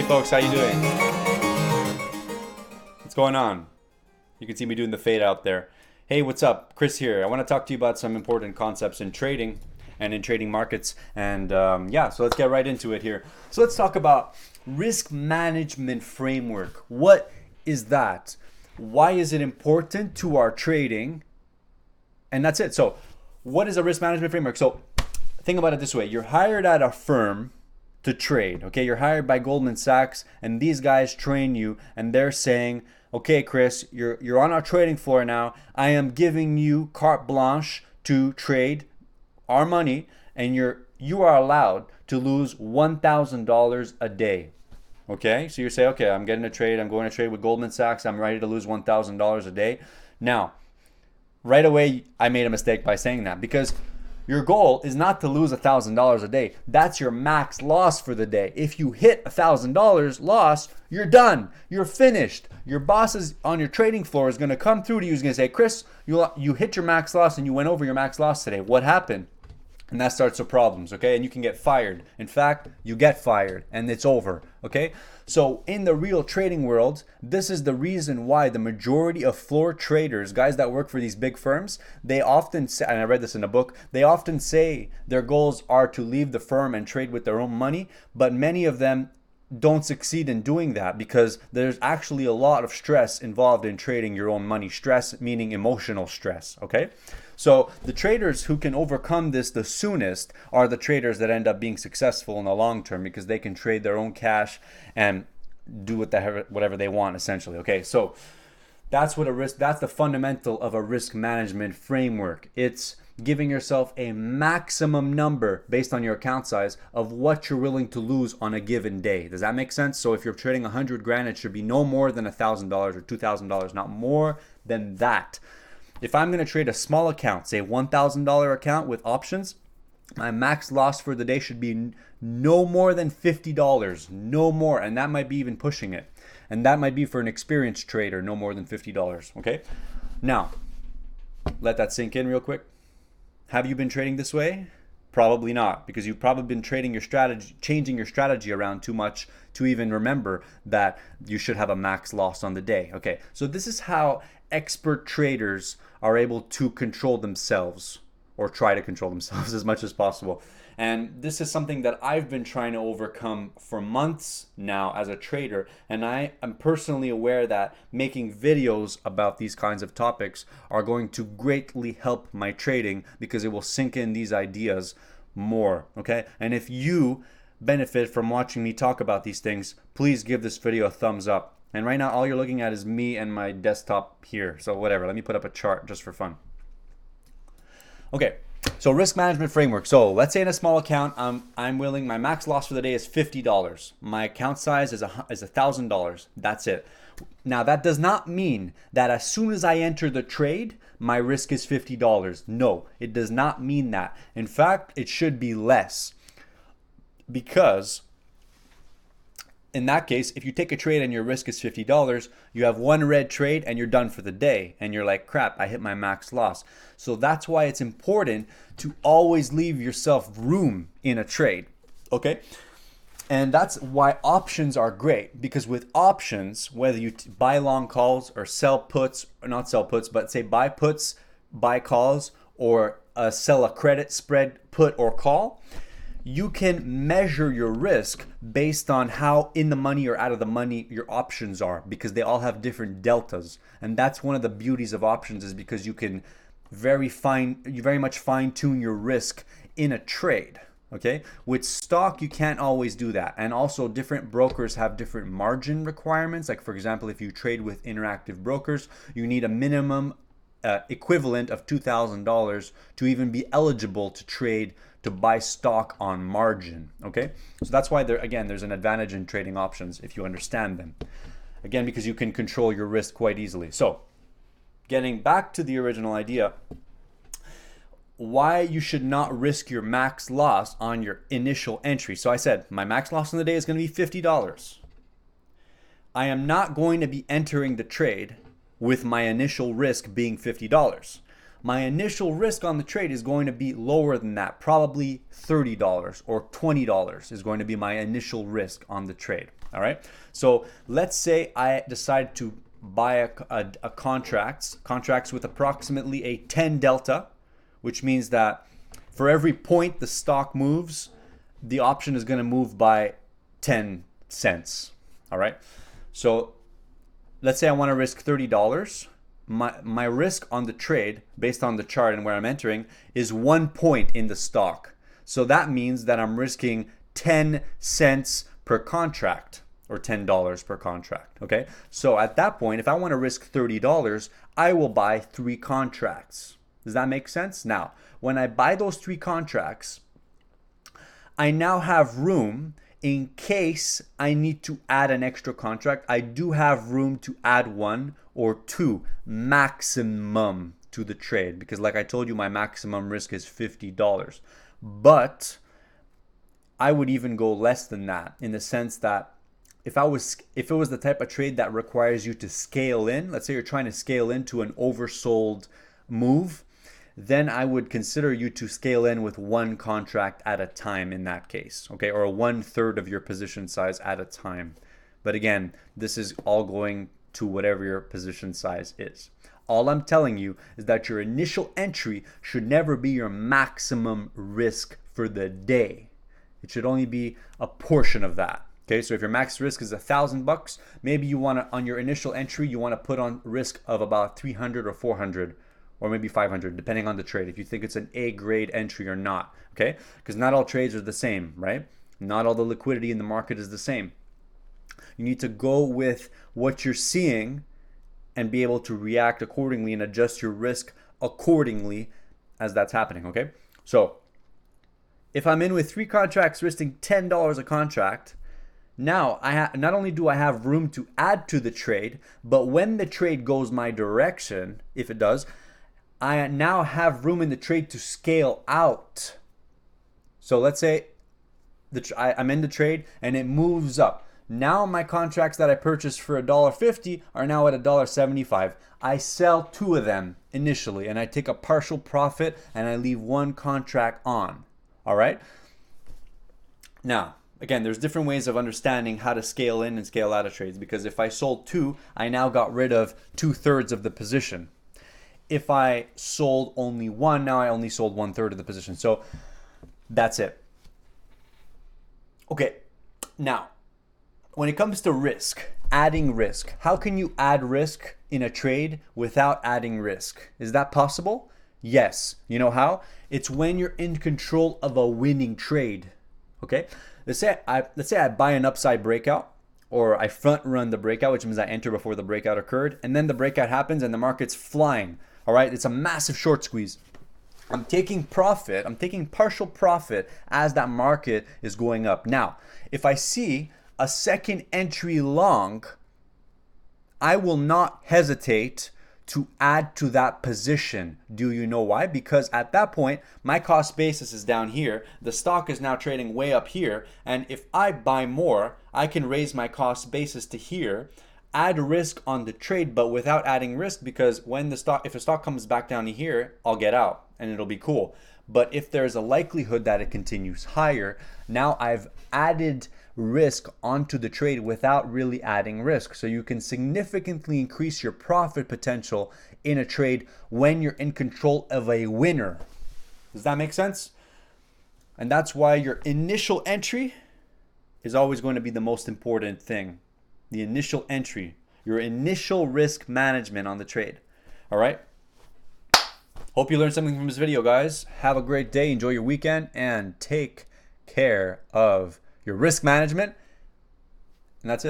Hey folks, how you doing? What's going on? You can see me doing the fade out there. Hey, what's up? Chris here. I want to talk to you about some important concepts in trading and in trading markets. And so let's get right into it here. So let's talk about risk management framework. What is that? Why is it important to our trading? And that's it. So what is a risk management framework? So think about it this way. You're hired at a firm to trade. Okay, you're hired by Goldman Sachs, and these guys train you, and they're saying, okay, Chris, you're on our trading floor now. I am giving you carte blanche to trade our money, and you are allowed to lose $1,000 a day. Okay, so you say, okay, I'm going to trade with Goldman Sachs. I'm ready to lose $1,000 a day. Now, right away, I made a mistake by saying that, because your goal is not to lose $1,000 a day. That's your max loss for the day. If you hit $1,000 loss, you're done. You're finished. Your boss is on your trading floor is going to come through to you. He's going to say, Chris, you hit your max loss and you went over your max loss today. What happened? And that starts the problems, okay? And you can get fired. In fact, you get fired and it's over, okay? So in the real trading world, this is the reason why the majority of floor traders, guys that work for these big firms, they often say, and I read this in a book, they often say their goals are to leave the firm and trade with their own money, but many of them don't succeed in doing that because there's actually a lot of stress involved in trading your own money. Stress meaning emotional stress, okay? So the traders who can overcome this the soonest are the traders that end up being successful in the long term because they can trade their own cash and do whatever they want essentially, okay? So that's the fundamental of a risk management framework. It's giving yourself a maximum number based on your account size of what you're willing to lose on a given day. Does that make sense? So if you're trading 100 grand, it should be no more than $1,000 or $2,000, not more than that. If I'm going to trade a small account, say $1,000 account with options, my max loss for the day should be no more than $50, no more, and that might be even pushing it. And that might be for an experienced trader, no more than $50, okay? Now, let that sink in real quick. Have you been trading this way? Probably not, because you've probably been trading your strategy, changing your strategy around too much to even remember that you should have a max loss on the day. Okay, so this is how expert traders are able to control themselves, or try to control themselves as much as possible. And this is something that I've been trying to overcome for months now as a trader. And I am personally aware that making videos about these kinds of topics are going to greatly help my trading because it will sink in these ideas more, okay? And if you benefit from watching me talk about these things, please give this video a thumbs up. And right now, all you're looking at is me and my desktop here. So whatever, let me put up a chart just for fun. Okay, so risk management framework. So let's say in a small account, my max loss for the day is $50. My account size is $1,000. That's it. Now that does not mean that as soon as I enter the trade, my risk is $50. No, it does not mean that. In fact, it should be less, because in that case, if you take a trade and your risk is $50, you have one red trade and you're done for the day. And you're like, crap, I hit my max loss. So that's why it's important to always leave yourself room in a trade, okay? And that's why options are great, because with options, whether you buy long calls or sell puts, or not sell puts, but say buy puts, buy calls, or sell a credit spread put or call, you can measure your risk based on how in the money or out of the money your options are, because they all have different deltas. And that's one of the beauties of options, is because you can very much fine tune your risk in a trade. Okay, with stock you can't always do that, and also different brokers have different margin requirements. Like for example, if you trade with Interactive Brokers, you need a minimum equivalent of $2,000 to even be eligible to trade, to buy stock on margin. Okay, so that's why there's an advantage in trading options if you understand them. Again, because you can control your risk quite easily. So getting back to the original idea, why you should not risk your max loss on your initial entry. So I said my max loss in the day is going to be $50. I am not going to be entering the trade with my initial risk being $50. my initial risk on the trade is going to be lower than that. Probably $30 or $20 is going to be my initial risk on the trade. All right. So let's say I decide to buy a contracts with approximately a 10 delta, which means that for every point the stock moves, the option is going to move by 10 cents. All right. So let's say I want to risk $30. My risk on the trade, based on the chart and where I'm entering, is 1 point in the stock. So that means that I'm risking 10 cents per contract, or $10 per contract. Okay. So at that point, if I want to risk $30, I will buy 3 contracts. Does that make sense? Now, when I buy those 3 contracts, I now have room in case I need to add an extra contract. I do have room to add 1 or 2 maximum to the trade, because like I told you, my maximum risk is $50. But I would even go less than that, in the sense that if it was the type of trade that requires you to scale in, let's say you're trying to scale into an oversold move, then I would consider you to scale in with 1 contract at a time in that case, okay, or 1/3 of your position size at a time. But again, this is all going to whatever your position size is. All I'm telling you is that your initial entry should never be your maximum risk for the day. It should only be a portion of that. Okay, so if your max risk is $1,000, maybe you want to, on your initial entry, you want to put on risk of about 300 or 400, or maybe 500, depending on the trade, if you think it's an A grade entry or not. Okay, because not all trades are the same, right? Not all the liquidity in the market is the same. You need to go with what you're seeing and be able to react accordingly and adjust your risk accordingly as that's happening. Okay, so if I'm in with 3 contracts risking $10 a contract, now not only do I have room to add to the trade, but when the trade goes my direction, if it does, I now have room in the trade to scale out. So let's say I'm in the trade and it moves up. Now my contracts that I purchased for $1.50 are now at $1.75. I sell 2 of them initially and I take a partial profit and I leave 1 contract on. All right. Now, again, there's different ways of understanding how to scale in and scale out of trades, because if I sold 2, I now got rid of 2/3 of the position. If I sold only 1, now I only sold 1/3 of the position. So that's it. Okay, now, when it comes to risk, adding risk, how can you add risk in a trade without adding risk? Is that possible? Yes. You know how? It's when you're in control of a winning trade. Okay? Let's say I buy an upside breakout, or I front run the breakout, which means I enter before the breakout occurred, and then the breakout happens and the market's flying. All right? It's a massive short squeeze. I'm taking profit. I'm taking partial profit as that market is going up. Now, if I see a second entry long, I will not hesitate to add to that position. Do you know why? Because at that point, my cost basis is down here. The stock is now trading way up here. And if I buy more, I can raise my cost basis to here, add risk on the trade, but without adding risk, because if the stock comes back down to here, I'll get out and it'll be cool. But if there's a likelihood that it continues higher, now I've added risk onto the trade without really adding risk. So you can significantly increase your profit potential in a trade when you're in control of a winner. Does that make sense? And that's why your initial entry is always going to be the most important thing. The initial entry, your initial risk management on the trade. All right? Hope you learned something from this video, guys. Have a great day. Enjoy your weekend and take care of your risk management. And that's it.